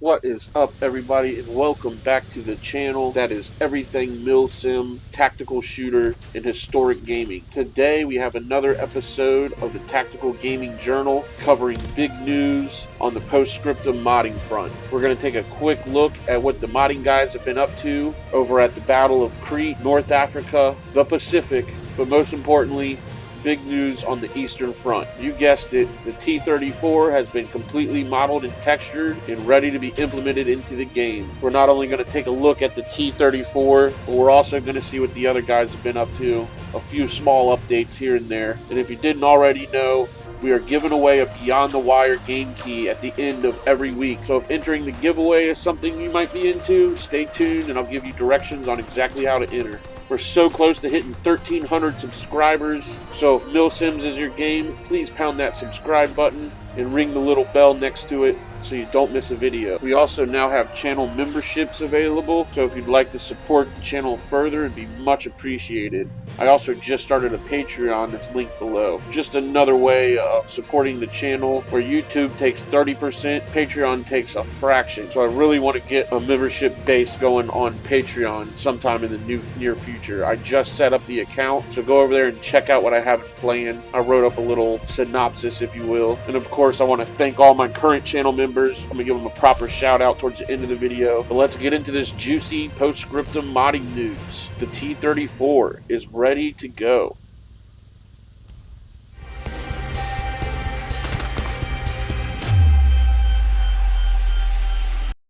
What is up, everybody, and welcome back to the channel that is everything Mil-Sim, tactical shooter, and historic gaming. Today we have another episode of the Tactical Gaming Journal covering big news on the Post-Scriptum modding front. We're going to take a quick look at what the modding guys have been up to over at the Battle of Crete, North Africa, the Pacific, but most importantly, big news on the Eastern Front. You guessed it, the T-34 has been completely modeled and textured and ready to be implemented into the game. We're not only going to take a look at the T-34, but we're also going to see what the other guys have been up to. A few small updates here and there. And if you didn't already know, we are giving away a Beyond the Wire game key at the end of every week. So if entering the giveaway is something you might be into, stay tuned and I'll give you directions on exactly how to enter. We're so close to hitting 1,300 subscribers, so if Mil-Sims is your game, please pound that subscribe button and ring the little bell next to it so you don't miss a video. We also now have channel memberships available, so if you'd like to support the channel further, it'd be much appreciated. I also just started a Patreon that's linked below. Just another way of supporting the channel. Where YouTube takes 30%, Patreon takes a fraction. So I really want to get a membership base going on Patreon sometime in the near future. I just set up the account, so go over there and check out what I have planned. I wrote up a little synopsis, if you will. And of course, I want to thank all my current channel members. I'm going to give them a proper shout out towards the end of the video. But let's get into this juicy Post-Scriptum modding news. The T-34 is ready to go.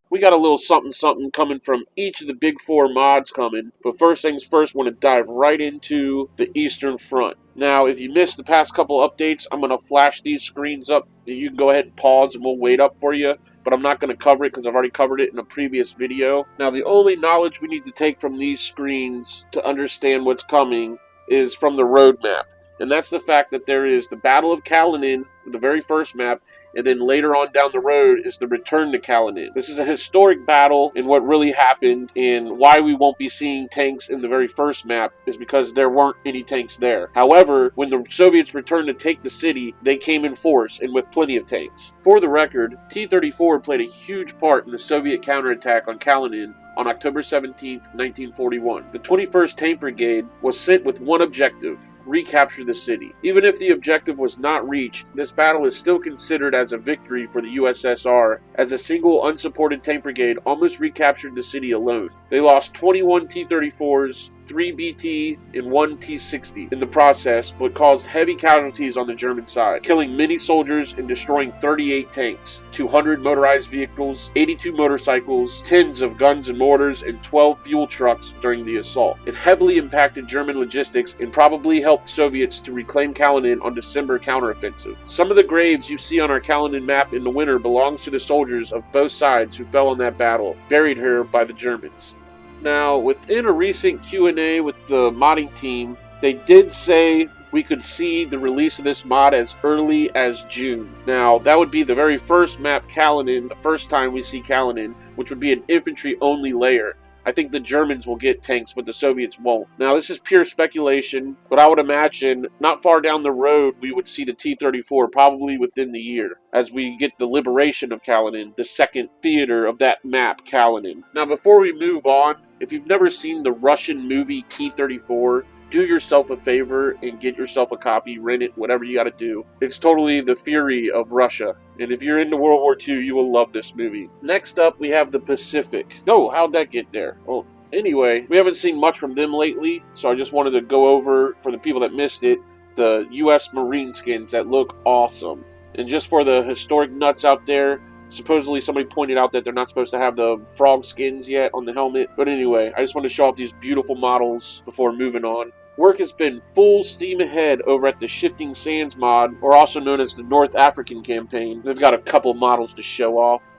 We got a little something coming from each of the big four mods coming. But first things first, I want to dive right into the Eastern Front. Now, if you missed the past couple updates, I'm going to flash these screens up. You can go ahead and pause and we'll wait up for you. But I'm not going to cover it because I've already covered it in a previous video. Now, the only knowledge we need to take from these screens to understand what's coming is from the roadmap. And that's the fact that there is the Battle of Kalinin, the very first map, and then later on down the road is the return to Kalinin. This is a historic battle, and what really happened and why we won't be seeing tanks in the very first map is because there weren't any tanks there. However, when the Soviets returned to take the city, they came in force and with plenty of tanks. For the record, T-34 played a huge part in the Soviet counterattack on Kalinin on October 17, 1941. The 21st Tank Brigade was sent with one objective: recapture the city. Even if the objective was not reached, this battle is still considered as a victory for the USSR, as a single unsupported tank brigade almost recaptured the city alone. They lost 21 T-34s, 3 BT, and 1 T-60 in the process, but caused heavy casualties on the German side, killing many soldiers and destroying 38 tanks, 200 motorized vehicles, 82 motorcycles, tens of guns and mortars, and 12 fuel trucks during the assault. It heavily impacted German logistics and probably helped Soviets to reclaim Kalinin on December counteroffensive. Some of the graves you see on our Kalinin map in the winter belongs to the soldiers of both sides who fell in that battle, buried here by the Germans. Now, within a recent Q&A with the modding team, they did say we could see the release of this mod as early as June. Now, that would be the very first map, Kalinin, the first time we see Kalinin, which would be an infantry-only layer. I think the Germans will get tanks, but the Soviets won't. Now, this is pure speculation, but I would imagine not far down the road we would see the T-34 probably within the year, as we get the liberation of Kalinin, the second theater of that map, Kalinin. Now, before we move on, if you've never seen the Russian movie T-34, do yourself a favor and get yourself a copy, rent it, whatever you gotta do. It's totally the fury of Russia. And if you're into World War II, you will love this movie. Next up, we have the Pacific. Oh, how'd that get there? Oh, anyway, we haven't seen much from them lately, so I just wanted to go over, for the people that missed it, the U.S. Marine skins that look awesome. And just for the historic nuts out there, supposedly somebody pointed out that they're not supposed to have the frog skins yet on the helmet. But anyway, I just want to show off these beautiful models before moving on. Work has been full steam ahead over at the Shifting Sands mod, or also known as the North African campaign. They've got a couple models to show off.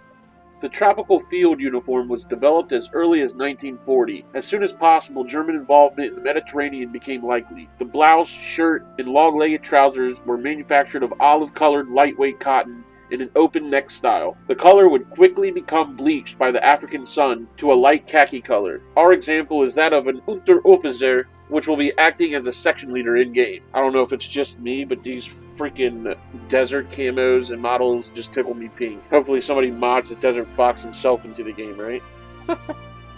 The tropical field uniform was developed as early as 1940. As soon as possible, German involvement in the Mediterranean became likely. The blouse, shirt, and long-legged trousers were manufactured of olive-colored lightweight cotton in an open neck style. The color would quickly become bleached by the African sun to a light khaki color. Our example is that of an Unteroffizier, which will be acting as a section leader in-game. I don't know if it's just me, but these freaking desert camos and models just tickle me pink. Hopefully somebody mods the Desert Fox himself into the game, right?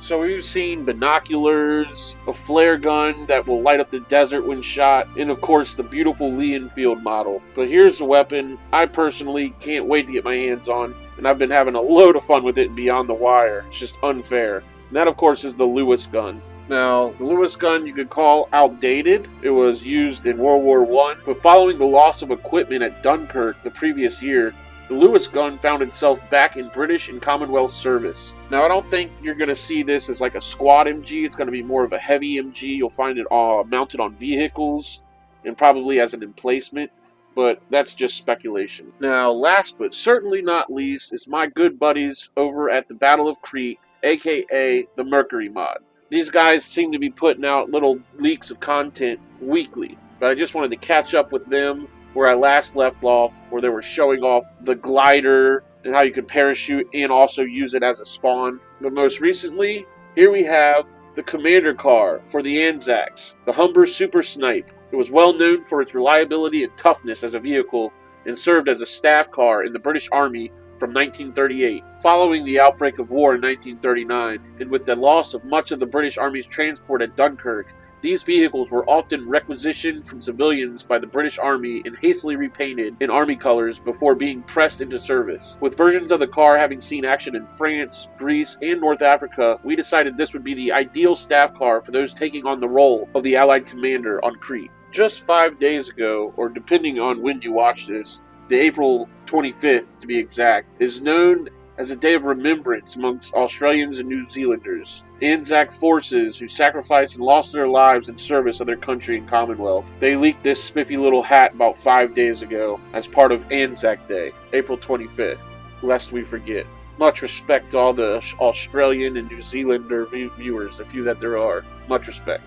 So we've seen binoculars, a flare gun that will light up the desert when shot, and of course the beautiful Lee Enfield model. But here's the weapon I personally can't wait to get my hands on, and I've been having a load of fun with it Beyond the Wire. It's just unfair. And that of course is the Lewis gun. Now, the Lewis gun you could call outdated. It was used in World War I, but following the loss of equipment at Dunkirk the previous year, the Lewis gun found itself back in British and Commonwealth service. Now, I don't think you're going to see this as like a squad MG. It's going to be more of a heavy MG. You'll find it mounted on vehicles and probably as an emplacement, but that's just speculation. Now, last but certainly not least is my good buddies over at the Battle of Crete, aka the Mercury mod. These guys seem to be putting out little leaks of content weekly, but I just wanted to catch up with them where I last left off, where they were showing off the glider and how you could parachute and also use it as a spawn. But most recently, here we have the commander car for the ANZACs, the Humber Super Snipe. It was well known for its reliability and toughness as a vehicle and served as a staff car in the British Army from 1938. Following the outbreak of war in 1939, and with the loss of much of the British Army's transport at Dunkirk, these vehicles were often requisitioned from civilians by the British Army and hastily repainted in Army colors before being pressed into service. With versions of the car having seen action in France, Greece, and North Africa, we decided this would be the ideal staff car for those taking on the role of the Allied commander on Crete. Just 5 days ago, or depending on when you watch this, the April 25th to be exact, is known as a day of remembrance amongst Australians and New Zealanders, ANZAC forces who sacrificed and lost their lives in service of their country and Commonwealth. They leaked this spiffy little hat about 5 days ago as part of ANZAC Day, April 25th, lest we forget. Much respect to all the Australian and New Zealander viewers, the few that there are. Much respect.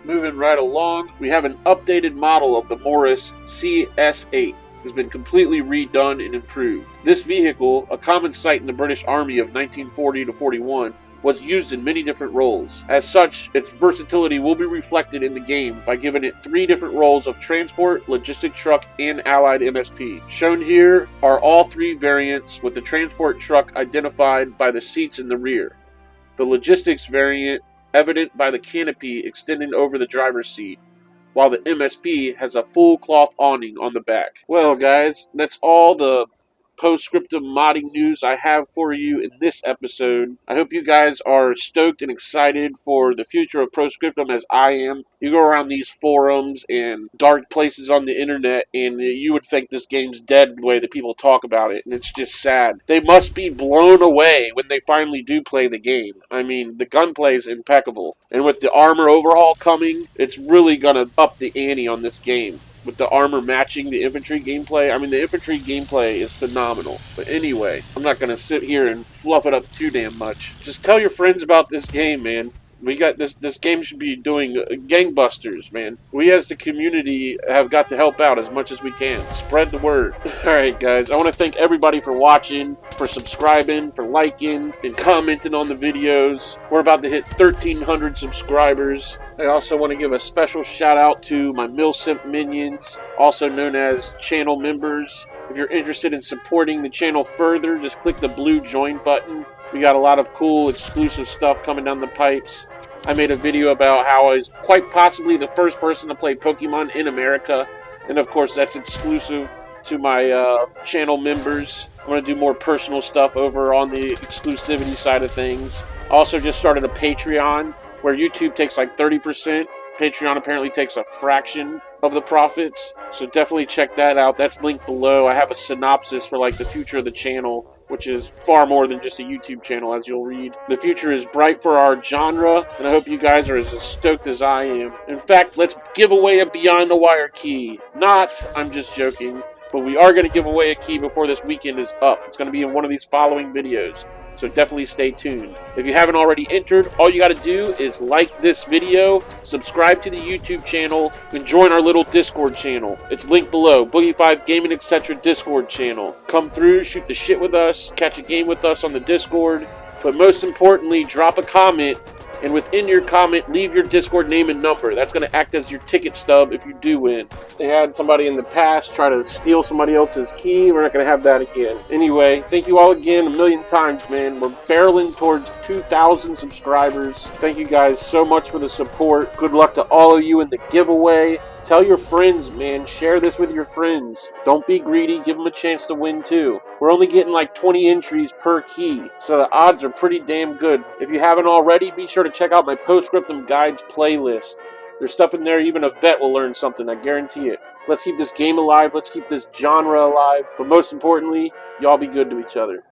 Moving right along, we have an updated model of the Morris CS8. Has been completely redone and improved. This vehicle, a common sight in the British Army of 1940 to 41, was used in many different roles. As such, its versatility will be reflected in the game by giving it 3 different roles of transport, logistic truck, and allied MSP. Shown here are all 3 variants, with the transport truck identified by the seats in the rear. The logistics variant evident by the canopy extending over the driver's seat, while the MSP has a full cloth awning on the back. Well guys, that's all the Post-Scriptum modding news I have for you in this episode. I hope you guys are stoked and excited for the future of Post-Scriptum as I am. You go around these forums and dark places on the internet and you would think this game's dead the way that people talk about it, and it's just sad. They must be blown away when they finally do play the game. I mean, the gunplay is impeccable, and with the armor overhaul coming, it's really gonna up the ante on this game. With the armor matching the infantry gameplay. I mean, the infantry gameplay is phenomenal. But anyway, I'm not going to sit here and fluff it up too damn much. Just tell your friends about this game, man. We got this game should be doing gangbusters, man. We as the community have got to help out as much as we can. Spread the word. Alright guys, I want to thank everybody for watching, for subscribing, for liking, and commenting on the videos. We're about to hit 1,300 subscribers. I also want to give a special shout out to my Mil-Simp Minions, also known as channel members. If you're interested in supporting the channel further, just click the blue join button. We got a lot of cool exclusive stuff coming down the pipes. I made a video about how I was quite possibly the first person to play Pokemon in America. And of course that's exclusive to my channel members. I'm going to do more personal stuff over on the exclusivity side of things. Also just started a Patreon where YouTube takes like 30%. Patreon apparently takes a fraction of the profits. So definitely check that out. That's linked below. I have a synopsis for like the future of the channel, which is far more than just a YouTube channel, as you'll read. The future is bright for our genre, and I hope you guys are as stoked as I am. In fact, let's give away a Beyond the Wire key. I'm just joking, but we are going to give away a key before this weekend is up. It's going to be in one of these following videos, so definitely stay tuned. If you haven't already entered, all you got to do is like this video, subscribe to the YouTube channel, and join our little Discord channel. It's linked below, Boogie 5 Gaming Etc. Discord channel. Come through, shoot the shit with us, catch a game with us on the Discord, but most importantly, drop a comment And within your comment, leave your Discord name and number. That's going to act as your ticket stub if you do win. They had somebody in the past try to steal somebody else's key. We're not going to have that again. Anyway, thank you all again a million times, man. We're barreling towards 2,000 subscribers. Thank you guys so much for the support. Good luck to all of you in the giveaway. Tell your friends, man. Share this with your friends. Don't be greedy. Give them a chance to win, too. We're only getting like 20 entries per key, so the odds are pretty damn good. If you haven't already, be sure to check out my Post-Scriptum Guides playlist. There's stuff in there even a vet will learn something, I guarantee it. Let's keep this game alive. Let's keep this genre alive. But most importantly, y'all be good to each other.